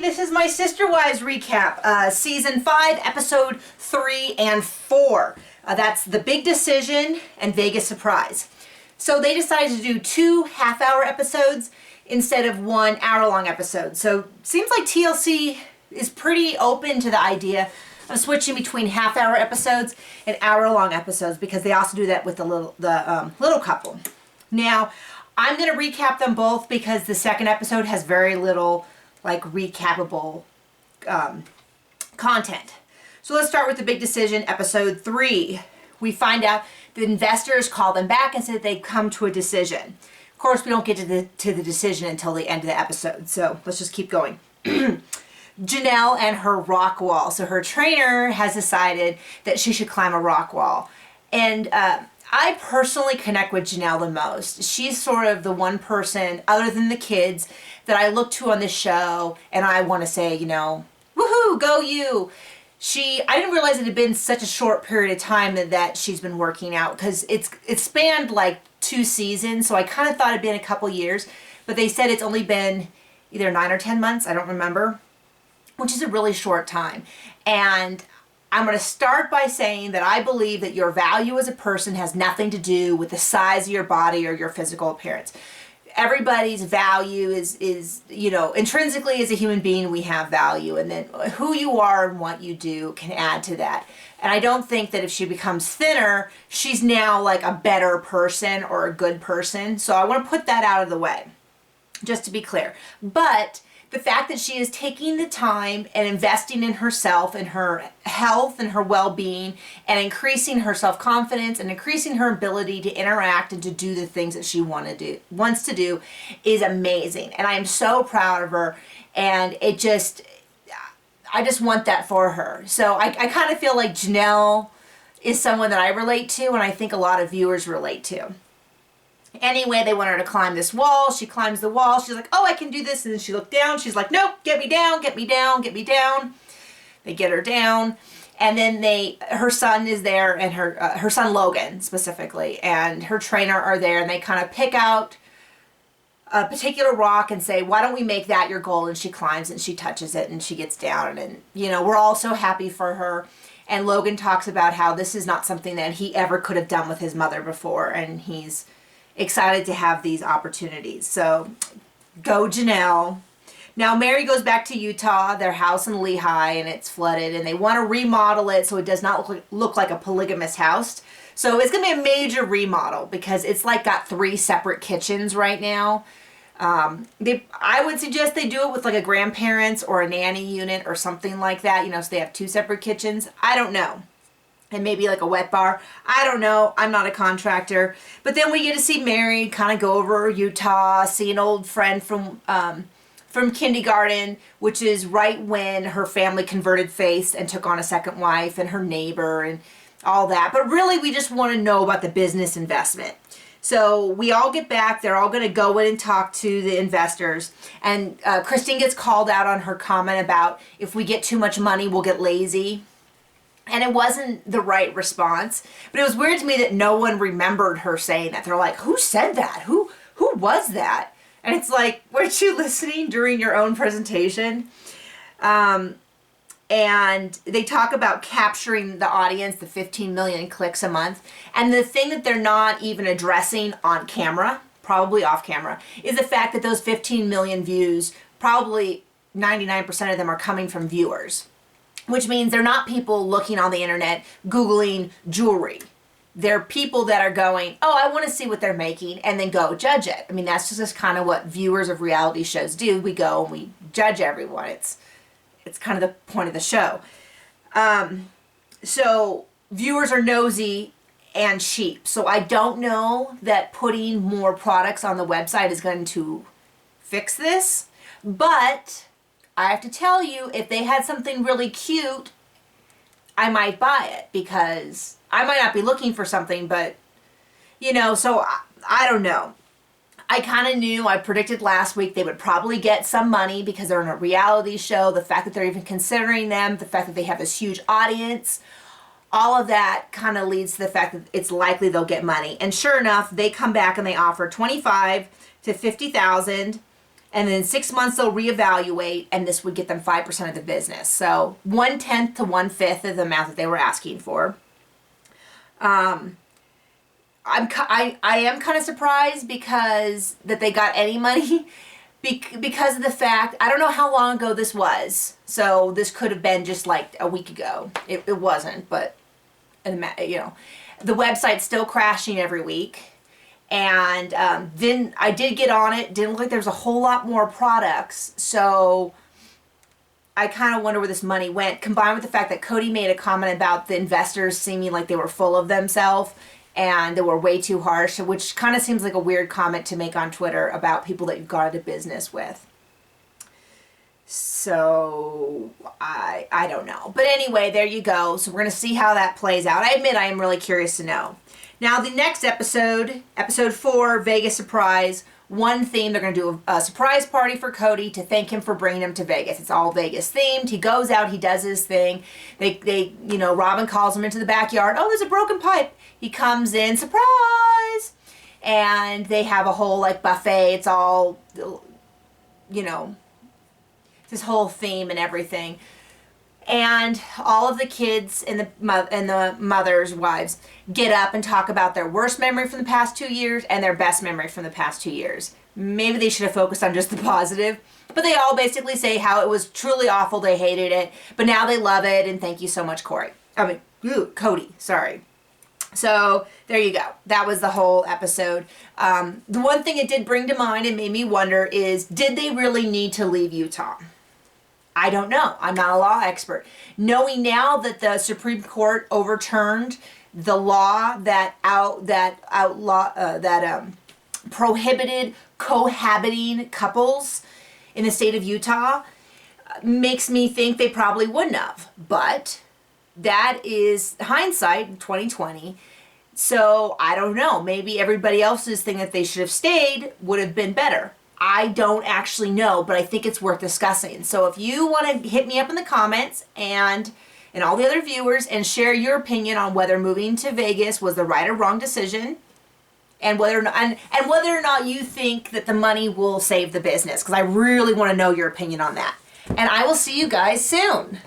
this is my Sister Wives recap, Season 5, Episode 3 and 4. That's The Big Decision and Vegas Surprise. So they decided to do 2 half-hour episodes instead of 1 hour-long episode. So seems like TLC is pretty open to the idea of switching between half-hour episodes and hour-long episodes, because they also do that with the little couple. Now, I'm going to recap them both because the second episode has very little recapable content. So let's start with The Big Decision, Episode 3. We find out the investors call them back and say that they've come to a decision. Of course, we don't get to the decision until the end of the episode, so let's just keep going. Janelle and her rock wall. So her trainer has decided that she should climb a rock wall. And I personally connect with Janelle the most. She's sort of the one person, other than the kids, that I look to on this show and I want to say, you know, woohoo, go you. I didn't realize it had been such a short period of time that she's been working out, because it spanned like 2 seasons, so I kind of thought it'd been a couple years, but they said it's only been either 9 or 10 months, I don't remember, which is a really short time. And I'm going to start by saying that I believe that your value as a person has nothing to do with the size of your body or your physical appearance. Everybody's value is, you know, intrinsically as a human being, we have value, and then who you are and what you do can add to that. And I don't think that if she becomes thinner, she's now like a better person or a good person. So I want to put that out of the way, just to be clear. But the fact that she is taking the time and investing in herself and her health and her well-being and increasing her self-confidence and increasing her ability to interact and to do the things that she wants to do is amazing. And I am so proud of her, and I just want that for her. So I kind of feel like Janelle is someone that I relate to, and I think a lot of viewers relate to. Anyway, they want her to climb this wall. She climbs the wall. She's like, oh, I can do this. And then she looked down. She's like, nope, get me down, get me down, get me down. They get her down. And then her son is there, and her son Logan specifically, and her trainer are there, and they kind of pick out a particular rock and say, why don't we make that your goal? And she climbs and she touches it and she gets down, and you know, we're all so happy for her. And Logan talks about how this is not something that he ever could have done with his mother before, and he's excited to have these opportunities. So go Janelle. Now Meri goes back to Utah, their house in Lehi, and it's flooded, and they want to remodel it so it does not look like a polygamous house. So it's going to be a major remodel, because it's like got 3 separate kitchens right now. I would suggest they do it with like a grandparents or a nanny unit or something like that, you know, so they have 2 separate kitchens. I don't know. And maybe like a wet bar. I don't know. I'm not a contractor. But then we get to see Meri kind of go over Utah, see an old friend from kindergarten, which is right when her family converted faith and took on a second wife, and her neighbor and all that. But really, we just want to know about the business investment. So we all get back. They're all going to go in and talk to the investors. And Christine gets called out on her comment about if we get too much money, we'll get lazy. And it wasn't the right response. But it was weird to me that no one remembered her saying that. They're like, who said that? Who was that? And it's like, weren't you listening during your own presentation? And they talk about capturing the audience, the 15 million clicks a month. And the thing that they're not even addressing on camera, probably off camera, is the fact that those 15 million views, probably 99% of them are coming from viewers. Which means they're not people looking on the internet, Googling jewelry. They're people that are going, oh, I want to see what they're making, and then go judge it. I mean, that's just kind of what viewers of reality shows do. We go and we judge everyone. It's kind of the point of the show. So viewers are nosy and cheap. So I don't know that putting more products on the website is going to fix this, but I have to tell you, if they had something really cute, I might buy it, because I might not be looking for something, but, you know, so I don't know. I kind of knew, I predicted last week they would probably get some money because they're in a reality show. The fact that they're even considering them, the fact that they have this huge audience, all of that kind of leads to the fact that it's likely they'll get money. And sure enough, they come back and they offer $25,000 to $50,000. And then in 6 months they'll reevaluate, and this would get them 5% of the business. So 1/10 to 1/5 of the amount that they were asking for. I am kind of surprised because that they got any money because of the fact, I don't know how long ago this was. So this could have been just like a week ago. It wasn't, but you know, the website's still crashing every week. And then I did get on it. Didn't look like there's a whole lot more products. So I kind of wonder where this money went, combined with the fact that Kody made a comment about the investors seeming like they were full of themselves and they were way too harsh, which kind of seems like a weird comment to make on Twitter about people that you've got into business with. So I don't know. But anyway, there you go. So we're going to see how that plays out. I admit I am really curious to know. Now the next episode, episode 4, Vegas Surprise. One theme, they're going to do a surprise party for Kody to thank him for bringing him to Vegas. It's all Vegas themed. He goes out, he does his thing. They you know, Robin calls him into the backyard. Oh, there's a broken pipe. He comes in, surprise! And they have a whole like buffet. It's all, you know, this whole theme and everything. And all of the kids and the mothers' wives get up and talk about their worst memory from the past 2 years and their best memory from the past 2 years. Maybe they should have focused on just the positive. But they all basically say how it was truly awful, they hated it, but now they love it, and thank you so much, Kody, sorry. So there you go. That was the whole episode. The one thing it did bring to mind and made me wonder is, did they really need to leave Utah? I don't know. I'm not a law expert. Knowing now that the Supreme Court overturned the law that prohibited cohabiting couples in the state of Utah, makes me think they probably wouldn't have. But that is hindsight, 2020. So I don't know. Maybe everybody else's thing that they should have stayed would have been better. I don't actually know, but I think it's worth discussing. So if you want to hit me up in the comments and all the other viewers and share your opinion on whether moving to Vegas was the right or wrong decision, and whether or not, and whether or not you think that the money will save the business, because I really want to know your opinion on that. And I will see you guys soon.